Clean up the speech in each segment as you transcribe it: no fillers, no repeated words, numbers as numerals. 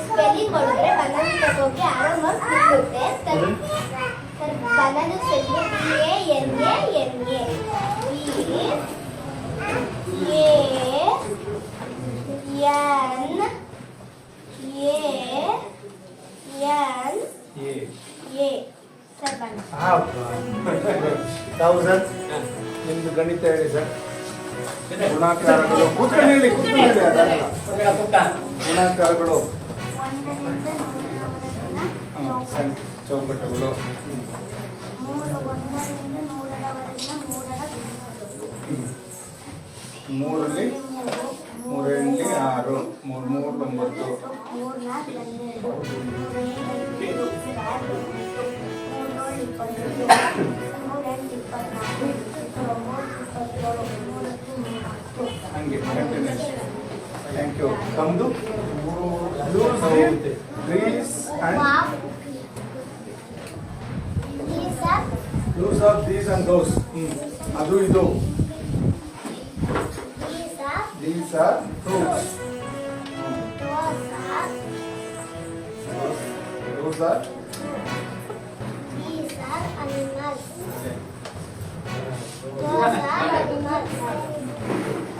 Spelling ನೋಡಿದ್ರೆ banana ತಗೋಕೆ ಆರಾಮಾಗಿ ಸಿಗುತ್ತೆ. ಬನಾನ ಸ್ಪೆಲ್ಲಿಂಗ್ BANANA ಸರ್ ನಿಮ್ದು ಗಣಿತ ಹೇಳಿ ಸರ್. ಗುಣಾಕಾರಗಳು ಕೂತ್ಕೊಂಡು ಹೇಳಿ ಗುಣಾಕಾರಗಳು ಚೌಕಟ್ಟುಗಳು 3 3 6 3 ಹಂಗೆ ಕಂಟಿನ್ಯೂಷನ್. Thank you. ತಮ್ಮದು use of these and those. ಅದು ಇದು these are fruits. Those are animals.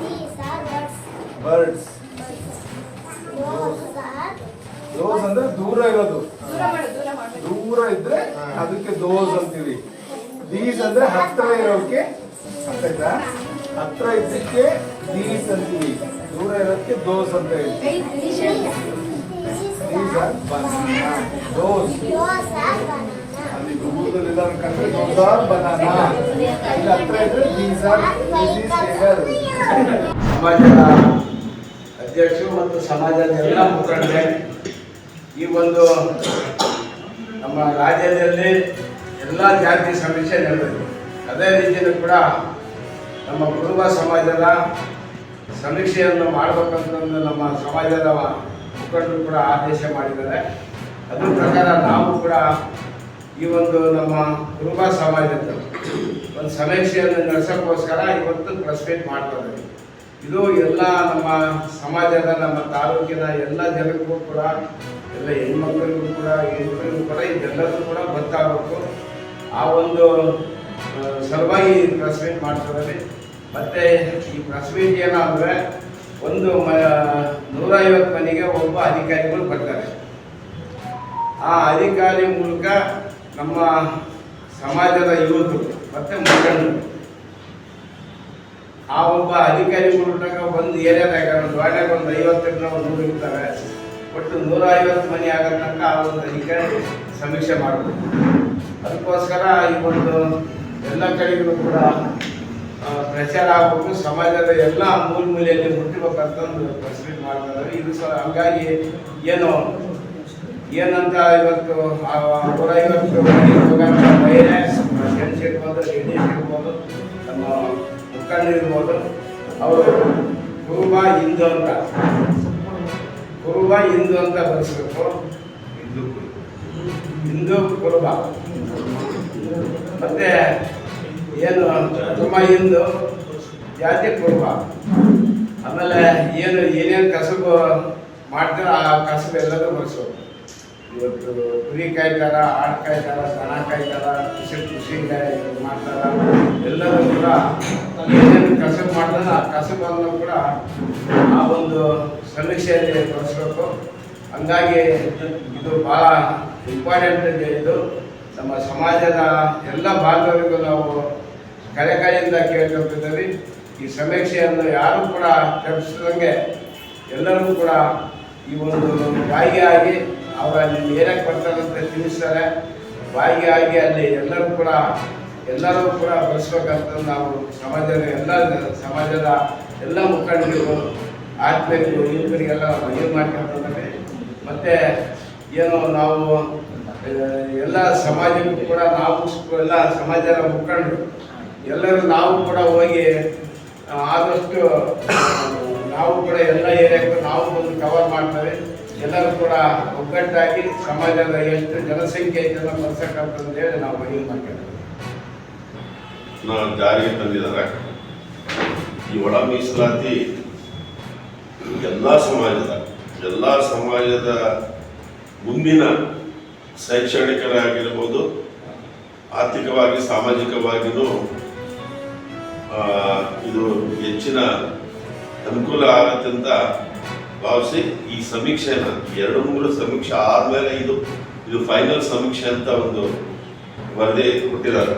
These are birds. Those ಅಂದ್ರೆ ದೂರ ಇರೋದು. ದೂರ ಇದ್ರೆ ಅದಕ್ಕೆ ದೋಸ್ ಅಂತೀವಿ. ದೀಸ್ ಅಂದ್ರೆ ಹತ್ರ ಇರೋಕೆ, ಅರ್ಥಾಯ್ತಾ? ಹತ್ರ ಇದ್ದಕ್ಕೆ ದೀಸ್ ಅಂತೀವಿ, ದೂರ ಇರೋದಕ್ಕೆ ದೋಸ್ ಅಂತ ಹೇಳ್ತೀವಿ. These are banana. ದೋಸ್ ಅಲ್ಲಿ ದೂರದಲ್ಲಿಲ್ಲ ಕಂಡ್ರೆ ದೋಸ್ ಆರ್ ಬನಾನಾ. ಇಲ್ಲಿ ಹತ್ರ ಇದ್ರೆ ದೀಸ್ ಆರ್ ಸಮಾಜದ ಅಧ್ಯಕ್ಷರು ಮತ್ತು ಸಮಾಜದ ಎಲ್ಲ ಮುಖಂಡರೇ, ಈ ಒಂದು ನಮ್ಮ ರಾಜ್ಯದಲ್ಲಿ ಎಲ್ಲ ಜಾತಿ ಸಮೀಕ್ಷೆ ನಡೆದಿದೆ. ಅದೇ ರೀತಿಯೂ ಕೂಡ ನಮ್ಮ ಕುರುಬ ಸಮಾಜದ ಸಮೀಕ್ಷೆಯನ್ನು ಮಾಡಬೇಕಂತಂದು ನಮ್ಮ ಸಮಾಜದ ಮುಖಂಡರು ಕೂಡ ಆದೇಶ ಮಾಡಿದ್ದಾರೆ. ಅದ್ರ ಪ್ರಕಾರ ನಾವು ಕೂಡ ಈ ಒಂದು ನಮ್ಮ ಕುರುಬ ಸಮಾಜದ ಒಂದು ಸಮೀಕ್ಷೆಯನ್ನು ನಡೆಸೋಕ್ಕೋಸ್ಕರ ಇವತ್ತು ಪ್ರೆಸ್ ಮೀಟ್ ಮಾಡ್ತಾ ಇದ್ದೀವಿ. ಇದು ಎಲ್ಲ ನಮ್ಮ ಸಮಾಜದ, ನಮ್ಮ ತಾಲೂಕಿನ ಎಲ್ಲ ಜನರಿಗೂ ಕೂಡ, ಎಲ್ಲ ಹೆಣ್ಮಕ್ಳಿಗೂ ಕೂಡ, ಹೆಣ್ಮಕ್ಳಿಗೂ ಕೂಡ ಇದೆಲ್ಲರೂ ಕೂಡ ಗೊತ್ತಾಗಬೇಕು. ಆ ಒಂದು ಸಲುವಾಗಿ ಪ್ರೆಸ್ ಮೀಟ್ ಮಾಡ್ತಿದ್ದಾರೆ. ಮತ್ತು ಈ ಪ್ರೆಸ್ ಮೀಟ್ ಏನಂದರೆ, ಒಂದು 150 ಮನೆಗೆ ಒಬ್ಬ ಅಧಿಕಾರಿಗಳು ಬರ್ತಾರೆ. ಆ ಅಧಿಕಾರಿ ಮೂಲಕ ನಮ್ಮ ಸಮಾಜದ ಯುವಕರು ಮತ್ತು ಮುಖಂಡರು ಆ ಒಬ್ಬ ಅಧಿಕಾರಿ ಮೂಲಕ ಒಂದು ಏರಿಯಾದಾಗ ದ್ವಾಡ್ಯಾಗ ಒಂದು 50 100 ಇರ್ತಾರೆ. ಒಟ್ಟು 150 ಮನೆ ಆಗೋ ತನಕ ಆ ಒಂದು ಅಧಿಕಾರಿ ಸಮೀಕ್ಷೆ ಮಾಡಬೇಕು. ಅದಕ್ಕೋಸ್ಕರ ಈ ಒಂದು ಎಲ್ಲ ಕಡೆಗೂ ಕೂಡ ಪ್ರಚಾರ ಆಗಬೇಕು. ಸಮಾಜದ ಎಲ್ಲ ಮೂಲೆಯಲ್ಲಿ ಮುಟ್ಟಬೇಕಂತಂದು ಪ್ರೆಸ್ ಮೀಟ್ ಮಾಡ್ತಾರೆ. ಇದು ಹಂಗಾಗಿ ಏನಂತ ಇವತ್ತು 150 ಮಹಿಳೆ ಜೆಂಟ್ಸ್ ಇರ್ಬೋದು, ಲೇಡೀಸ್ ಇರ್ಬೋದು, ನಮ್ಮ ಮುಖಂಡರು ಇರ್ಬೋದು, ಅವರು ಕುರುಬ ಹಿಂದೂ ಅಂತ ಬರೆಸ್ಬೇಕು. ಹಿಂದೂ ಕುರುಬ ಮತ್ತೆ ಏನು ತುಂಬ ಹಿಂದೂ ಜಾತಿ ಕುರುಬ. ಆಮೇಲೆ ಏನೇನು ಕಸಬು ಮಾಡ್ತಾರೆ ಆ ಕಸಬು ಎಲ್ಲದೂ ಬರೆಸ್ಬೇಕು. ಇವತ್ತು ಕುರಿ ಕಾಯ್ತಾರ, ಆಡು ಕಾಯ್ತಾರ, ದನ ಕಾಯ್ತಾರ, ಕೃಷಿ ಮಾಡ್ತಾರ, ಎಲ್ಲರೂ ಕೂಡ ಏನೇನು ಕಸಬು ಮಾಡ್ತಾರೆ ಆ ಕಸಬನ್ನು ಕೂಡ ಆ ಒಂದು ಸಮೀಕ್ಷೆಯಲ್ಲಿ ತೋರಿಸ್ಬೇಕು. ಹಂಗಾಗಿ ಇದು ಭಾಳ ಇಂಪಾರ್ಟೆಂಟ್ ಇದೆ. ಇದು ನಮ್ಮ ಸಮಾಜದ ಎಲ್ಲ ಭಾಗವರಿಗೂ ನಾವು ಕಳೆಕಳೆಯಿಂದ ಕೇಳ್ಕೊತಿದ್ದೀವಿ. ಈ ಸಮೀಕ್ಷೆಯನ್ನು ಯಾರೂ ಕೂಡ ತಪ್ಪಿಸಿದಂಗೆ ಎಲ್ಲರೂ ಕೂಡ ಈ ಒಂದು ಭಾಗಿಯಾಗಿ ಅವರ ಏನಕ್ಕೆ ಬರ್ತಾರಂತ ತಿಳಿಸ್ತಾರೆ. ಭಾಗಿಯಾಗಿ ಅಲ್ಲಿ ಎಲ್ಲರೂ ಕೂಡ ಬಳಸ್ಬೇಕಂತ ನಾವು ಸಮಾಜದ ಎಲ್ಲ ಮುಖಂಡರಿಗೂ, ಆತ್ಮೀಯರಿಗೂ, ಯುವಕರಿಗೆಲ್ಲ ಮನವಿ ಮಾಡ್ಕೊಳ್ತಿದ್ದೇವೆ. ಮತ್ತು ನಾವು ಎಲ್ಲ ಸಮಾಜಕ್ಕೂ ಕೂಡ ಎಲ್ಲ ಸಮಾಜದ ಮುಖಂಡರು ಎಲ್ಲರೂ ನಾವು ಕೂಡ ಹೋಗಿ ಆದಷ್ಟು ನಾವು ಕೂಡ ಎಲ್ಲ ಏರಿಯಾಕ್ಕೂ ನಾವು ಒಂದು ಕವರ್ ಮಾಡ್ತೇವೆ. ಎಲ್ಲರೂ ಕೂಡ ಒಗ್ಗಟ್ಟಾಗಿ ಸಮಾಜದ ಎಷ್ಟು ಜನಸಂಖ್ಯೆ ಐತೆಲ್ಲ ಬರ್ಸಕ್ಕಂತಂದು ಹೇಳಿ ನಾವು ಮನವಿ ಮಾಡ್ತೇವೆ. ಜಾರಿಗೆ ತಂದಿದ್ದಾರೆ ಈ ಒಳ ಮೀಸಲಾತಿ ಎಲ್ಲ ಸಮಾಜದ ಎಲ್ಲ ಸಮಾಜದ ಮುಂದಿನ ಶೈಕ್ಷಣಿಕರಾಗಿರ್ಬೋದು, ಆರ್ಥಿಕವಾಗಿ ಸಾಮಾಜಿಕವಾಗಿಯೂ ಇದು ಹೆಚ್ಚಿನ ಅನುಕೂಲ ಆಗುತ್ತೆ ಅಂತ ಭಾವಿಸಿ ಈ ಸಮೀಕ್ಷೆನ 2-3 ಸಮೀಕ್ಷೆ ಆದಮೇಲೆ ಇದು ಫೈನಲ್ ಸಮೀಕ್ಷೆ ಅಂತ ಒಂದು ವರದಿ ಕೊಟ್ಟಿದ್ದಾರೆ.